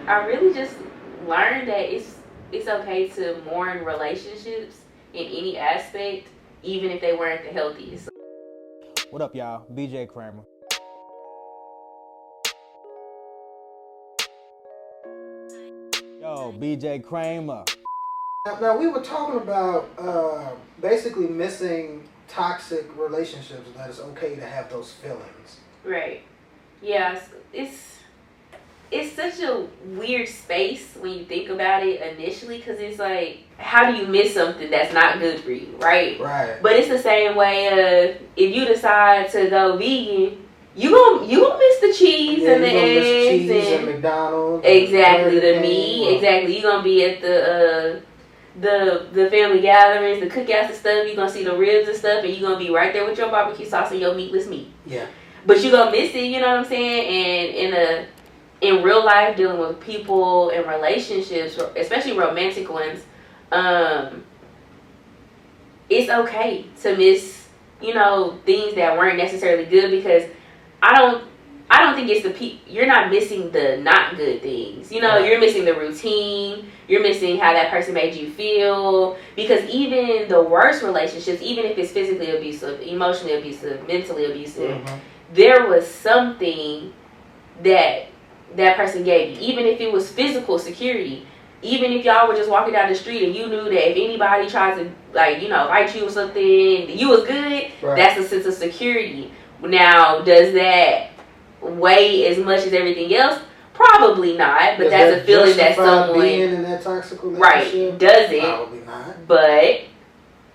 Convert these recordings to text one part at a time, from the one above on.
I really just learned that it's okay to mourn relationships in any aspect, even if they weren't the healthiest. What up, y'all? BJ Cramer. Yo, BJ Cramer. Now we were talking about basically missing toxic relationships, that it's okay to have those feelings. Right. Yeah, it's such a weird space when you think about it initially, because it's like, how do you miss something that's not good for you, right? Right. But it's the same way of, if you decide to go vegan, you gonna miss the cheese and the eggs and McDonald's. Exactly, the meat. Exactly, you're gonna be at the family gatherings, the cookouts and stuff. You're gonna see the ribs and stuff, and you're gonna be right there with your barbecue sauce and your meatless meat. Yeah. But you're gonna miss it, you know what I'm saying? And in real life, dealing with people and relationships, especially romantic ones, it's okay to miss, things that weren't necessarily good, because I don't think it's you're not missing the not good things. Right. You're missing the routine. You're missing how that person made you feel. Because even the worst relationships, even if it's physically abusive, emotionally abusive, mentally abusive, there was something that person gave you. Even if it was physical security. Even if y'all were just walking down the street and you knew that if anybody tries to, fight you or something, you was good, right. That's a sense of security. Now, does that weigh as much as everything else? Probably not, but that's a feeling that someone being in that toxic relationship. Right, does it? Probably not. But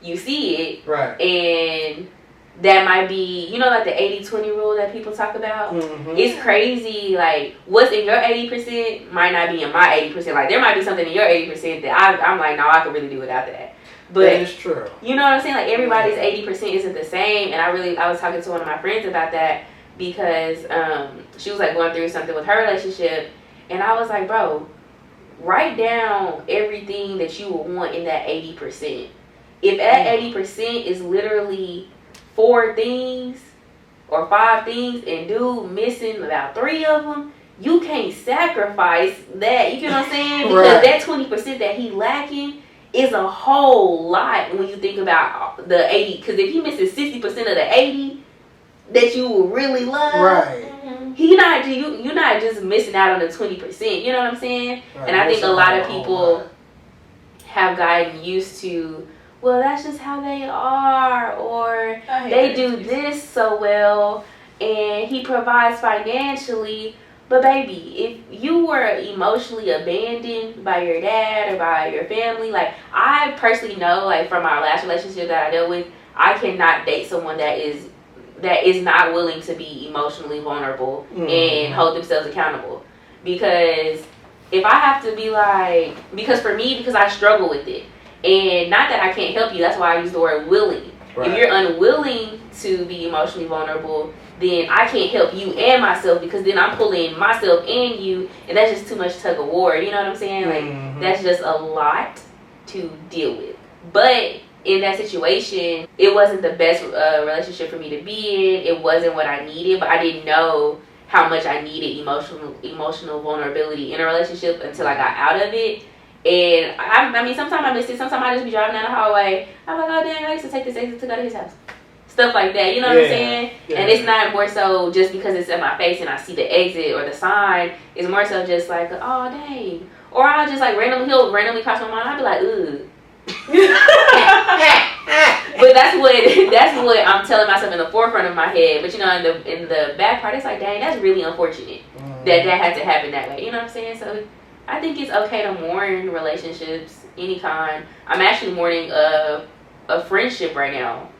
you see it, right? And that might be, like the 80-20 rule that people talk about. It's crazy. Like, what's in your 80% might not be in my 80%. Like, there might be something in your 80% that I'm like, no, I could really do without that. But that is true. You know what I'm saying? Like, everybody's 80% isn't the same. And I was talking to one of my friends about that, because she was like going through something with her relationship, and I was like, bro, write down everything that you would want in that 80%. If that 80% is literally 4 things or 5 things, and dude missing about 3 of them, you can't sacrifice that. You get what I'm saying? Because that 20% that he lacking is a whole lot when you think about the 80. Because if he misses 60% of the 80 that you will really love, right? You're not just missing out on the 20%. You know what I'm saying? Right. And I think a lot of people have gotten used to, well, that's just how they are, or they do this so well, and he provides financially. But baby, if you were emotionally abandoned by your dad or by your family, like, I personally know, like, from our last relationship that I dealt with, I cannot date someone that is not willing to be emotionally vulnerable and hold themselves accountable. Because if I have to be like, because I struggle with it. And not that I can't help you, that's why I use the word willing. Right. If you're unwilling to be emotionally vulnerable, then I can't help you and myself, because then I'm pulling myself and you, and that's just too much tug of war. You know what I'm saying? Like, that's just a lot to deal with. But in that situation, it wasn't the best relationship for me to be in. It wasn't what I needed, but I didn't know how much I needed emotional vulnerability in a relationship until I got out of it. And I mean, sometimes I miss it. Sometimes I just be driving down the hallway. I'm like, oh dang, I used to take this exit to go to his house. Stuff like that, you know what I'm saying? Yeah. And it's not more so just because it's in my face and I see the exit or the sign. It's more so just like, oh dang. Or I'll just like he'll randomly cross my mind. I'll be like, ugh. But that's what I'm telling myself in the forefront of my head. But in the back part, it's like, dang, that's really unfortunate that had to happen that way. You know what I'm saying? So I think it's okay to mourn relationships, any kind. I'm actually mourning a friendship right now.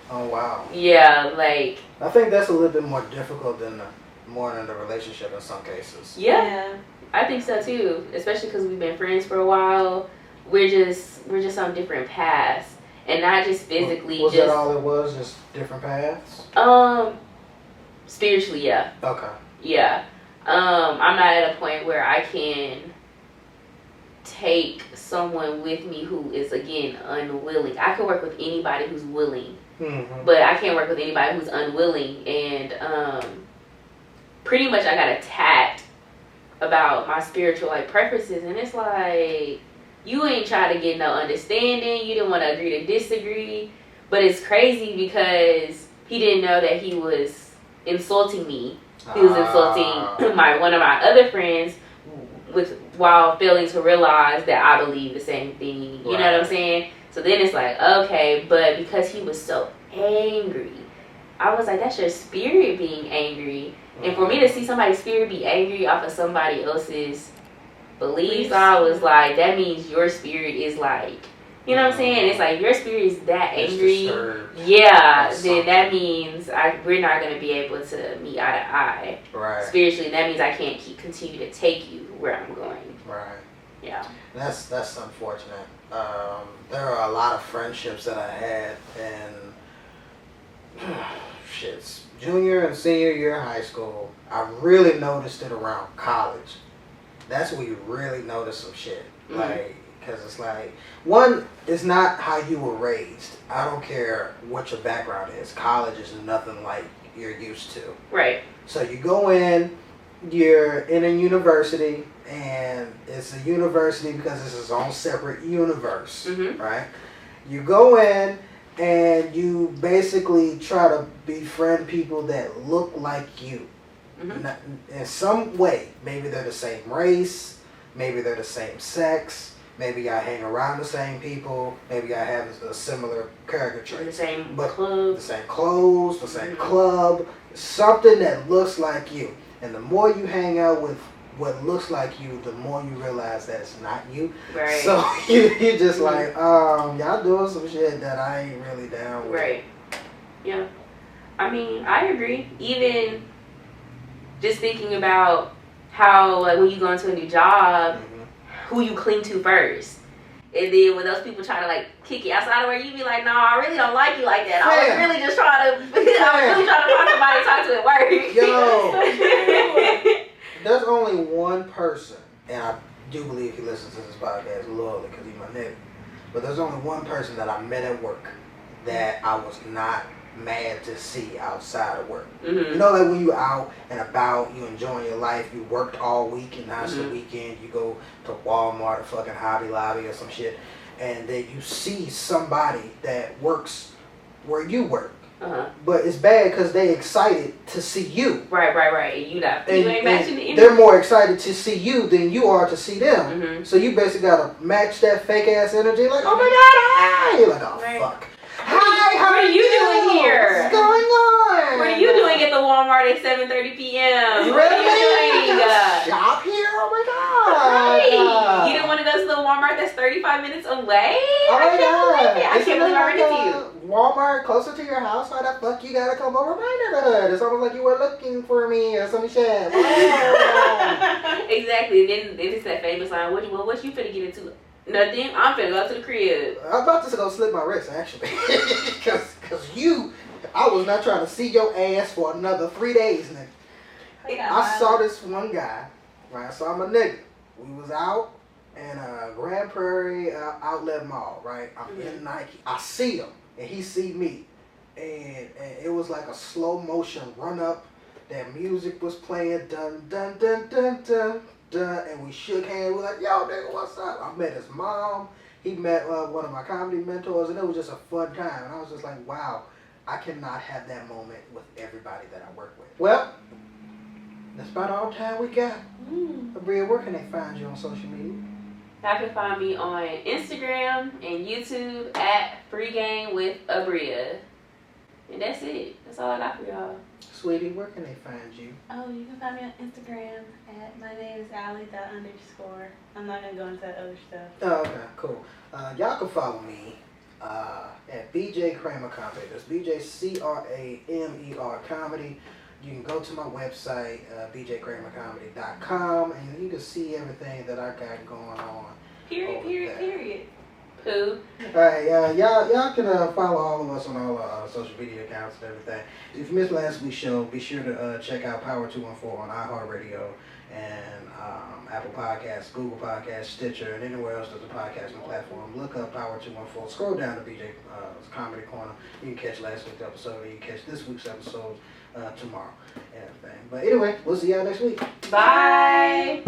Oh wow. Yeah, like, I think that's a little bit more difficult than mourning the relationship in some cases. Yeah, I think so too. Especially because we've been friends for a while. We're just on different paths, and not just physically. Was that all it was? Just different paths? Spiritually, yeah. Okay. Yeah. I'm not at a point where I can take someone with me who is, again, unwilling. I can work with anybody who's willing, but I can't work with anybody who's unwilling. And pretty much I got attacked about my spiritual like preferences, and it's like you ain't trying to get no understanding. You didn't want to agree to disagree, but it's crazy because he didn't know that he was insulting me. He was insulting one of my other friends while failing to realize that I believe the same thing. You know what I'm saying? So then it's like, okay, but because he was so angry, I was like, that's your spirit being angry. And for me to see somebody's spirit be angry off of somebody else's beliefs, I was like, that means your spirit is like, you know what I'm saying? It's like your spirit is that angry. Yeah, then that means we're not going to be able to meet eye to eye. Right. Spiritually, that means I can't continue to take you where I'm going. Right. Yeah. That's unfortunate. There are a lot of friendships that I had in junior and senior year of high school. I really noticed it around college. That's where you really notice some shit. Mm-hmm. Like, because it's like, one, it's not how you were raised. I don't care what your background is. College is nothing like you're used to. Right. So you go in, you're in a university, and it's a university because it's its own separate universe, mm-hmm. right? You go in and you basically try to befriend people that look like you. Mm-hmm. In some way. Maybe they're the same race, maybe they're the same sex, maybe I hang around the same people, maybe I have a similar character trait. The same club. The same clothes, the same mm-hmm. club, something that looks like you. And the more you hang out with what looks like you, the more you realize that it's not you. Right. So you're just like, y'all doing some shit that I ain't really down with. Right. Yeah. I mean, I agree. Even just thinking about how, like, when you go into a new job, mm-hmm. who you cling to first. And then when those people try to, like, kick you outside of where you be like, no, I really don't like you like that. I was really just trying to, find somebody to talk to at work. Yo. There's only one person, and I do believe he listens to this podcast loyally because he's my nigga, but there's only one person that I met at work that I was not mad to see outside of work. Mm-hmm. You know, like when you out and about, you enjoying your life, you worked all week and now it's the weekend, you go to Walmart or fucking Hobby Lobby or some shit, and then you see somebody that works where you work. Uh-huh. But it's bad because they excited to see you. Right. And you ain't matching the energy. They're more excited to see you than you are to see them. Mm-hmm. So you basically gotta match that fake ass energy. Like, oh my god, hi! You're like, oh fuck. Hi, how are you doing here? What's going on? What are you doing at the Walmart at 7:30 p.m.? What are you doing? Shop here? Oh my god. Right. You didn't want to go to the Walmart that's 35 minutes away? Oh my god. I can't believe I ran into you. Walmart closer to your house? Why the fuck you gotta come over my neighborhood? It's almost like you were looking for me or some shit. Exactly. Then it's that famous line, what you finna get into? Nothing. I'm finna go to the crib. I'm about to go slit my wrist, actually. Because I was not trying to see your ass for another 3 days, nigga. I saw this one guy, right? I saw my nigga. We was out in Grand Prairie Outlet Mall, right? I'm in Nike. I see him, and he see me. And it was like a slow motion run up. That music was playing, dun, dun, dun, dun, dun. And we shook hands. We were like, yo, nigga, what's up? I met his mom. He met one of my comedy mentors, and it was just a fun time. And I was just like, wow, I cannot have that moment with everybody that I work with. Well, that's about all the time we got. Abrea, where can they find you on social media? Y'all can find me on Instagram and YouTube at Free Game with Abrea. And that's it. That's all I got for y'all. Sweetie, where can they find you? Oh, you can find me on Instagram at my name is Ali_. I'm not gonna go into that other stuff. Oh, okay, cool. Y'all can follow me at BJ Cramer Comedy. That's BJ Comedy. You can go to my website, bjcramercomedy.com, and you can see everything that I got going on. Period. Pooh. Alright, y'all can follow all of us on all our social media accounts and everything. If you missed last week's show, be sure to check out Power 214 on iHeartRadio and Apple Podcasts, Google Podcasts, Stitcher, and anywhere else there's a podcasting platform. Look up Power 214. Scroll down to BJ Comedy Corner. You can catch last week's episode, and you can catch this week's episode. tomorrow and everything. But anyway, we'll see y'all next week. Bye.